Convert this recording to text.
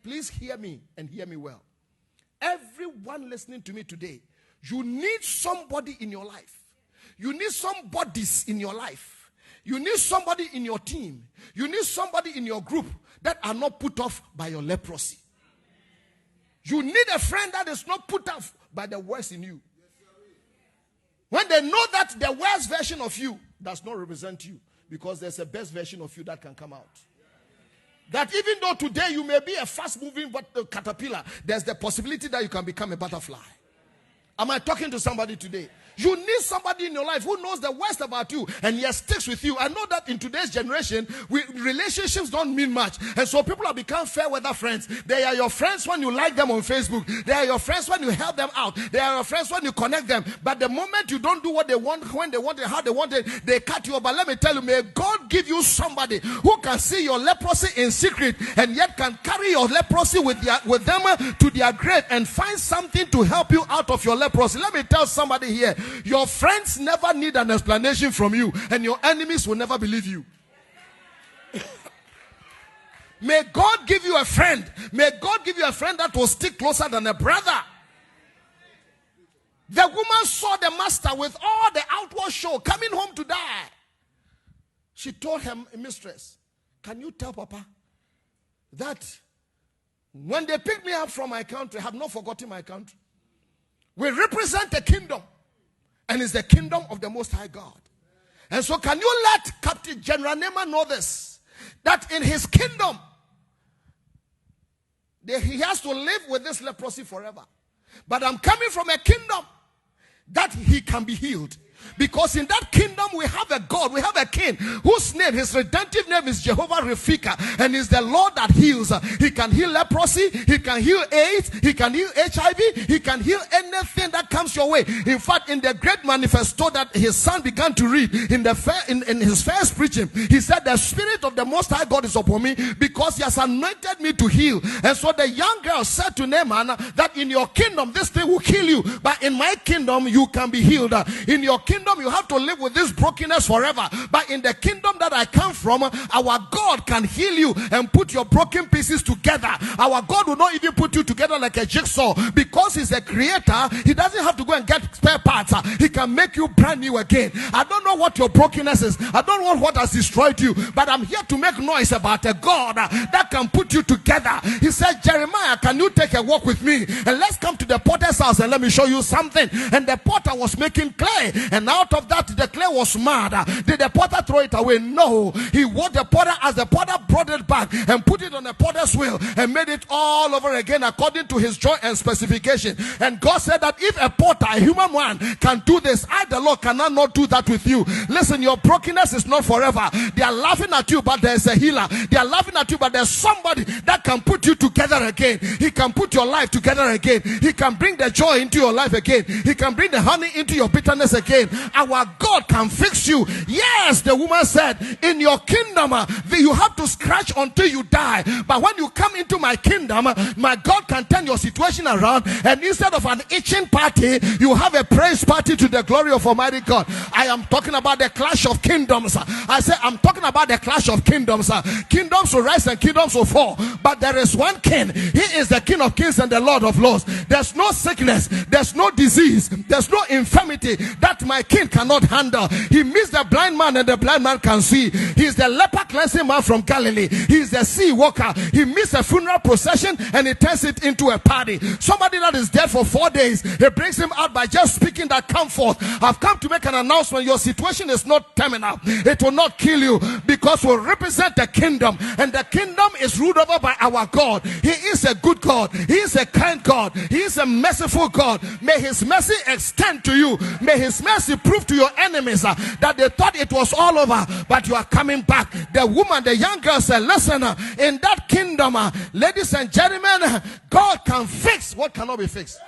Please hear me and hear me well. Everyone listening to me today, you need somebody in your life. You need some bodies in your life. You need somebody in your team. You need somebody in your group that are not put off by your leprosy. You need a friend that is not put off by the worst in you. When they know that the worst version of you does not represent you, because there's a best version of you that can come out. That even though today you may be a fast-moving caterpillar, there's the possibility that you can become a butterfly. Am I talking to somebody today? You need somebody in your life who knows the worst about you and yet sticks with you. I know that in today's generation, relationships don't mean much. And so people have become fair weather friends. They are your friends when you like them on Facebook. They are your friends when you help them out. They are your friends when you connect them. But the moment you don't do what they want, when they want it, how they want it, they cut you off. But let me tell you, may God give you somebody who can see your leprosy in secret and yet can carry your leprosy with them to their grave and find something to help you out of your leprosy. Let me tell somebody here, your friends never need an explanation from you, and your enemies will never believe you. May God give you a friend. May God give you a friend that will stick closer than a brother. The woman saw the master with all the outward show coming home to die. She told her mistress, can you tell Papa that when they picked me up from my country, I have not forgotten my country. We represent a kingdom. And it's the kingdom of the Most High God. And so can you let Captain General Naaman know this? That in his kingdom, he has to live with this leprosy forever. But I'm coming from a kingdom that he can be healed. Because in that kingdom we have a God, we have a king whose name, his redemptive name is Jehovah Rafika, and is the Lord that heals. He can heal leprosy, he can heal AIDS, he can heal HIV, he can heal anything that comes your way. In fact, in the great manifesto that his son began to read in his first preaching, he said, the Spirit of the Most High God is upon me because he has anointed me to heal. And so the young girl said to Naaman that in your kingdom this thing will kill you, but in my kingdom you can be healed. In your kingdom you have to live with this brokenness forever, but in the kingdom that I come from, our God can heal you and put your broken pieces together. Our God will not even put you together like a jigsaw, because he's a creator. He doesn't have to go and get spare parts. He can make you brand new again. I don't know what your brokenness is, I don't know what has destroyed you, but I'm here to make noise about a God that can put you together. He said, Jeremiah, can you take a walk with me and let's come to the potter's house and let me show you something. And the potter was making clay, and out of that the clay was mad. Did the potter throw it away? No. He watched the potter as the potter brought it back and put it on the potter's wheel and made it all over again according to his joy and specification. And God said that if a potter, a human one, can do this, I the Lord cannot not do that with you. Listen, your brokenness is not forever. They are laughing at you, but there's a healer. They are laughing at you, but there's somebody that can put you together again. He can put your life together again. He can bring the joy into your life again. He can bring the honey into your bitterness again. Our God can fix you. Yes, the woman said, in your kingdom, you have to scratch until you die. But when you come into my kingdom, my God can turn your situation around. And instead of an itching party, you have a praise party to the glory of Almighty God. I am talking about the clash of kingdoms. I say, I'm talking about the clash of kingdoms. Kingdoms will rise and kingdoms will fall. But there is one king. He is the King of kings and the Lord of lords. There's no sickness. There's no disease. There's no infirmity that my king cannot handle. He meets the blind man and the blind man can see. He's the leper cleansing man from Galilee. He's the sea walker. He meets a funeral procession and he turns it into a party. Somebody that is dead for 4 days, he brings him out by just speaking that come forth. I've come to make an announcement. Your situation is not terminal. It will not kill you, because we represent the kingdom, and the kingdom is ruled over by our God. He is a good God. He is a kind God. He is a merciful God. May his mercy extend to you. May his mercy prove to your enemies that they thought it was all over, but you are coming back. The woman, the young girl said, listen, in that kingdom, ladies and gentlemen, God can fix what cannot be fixed.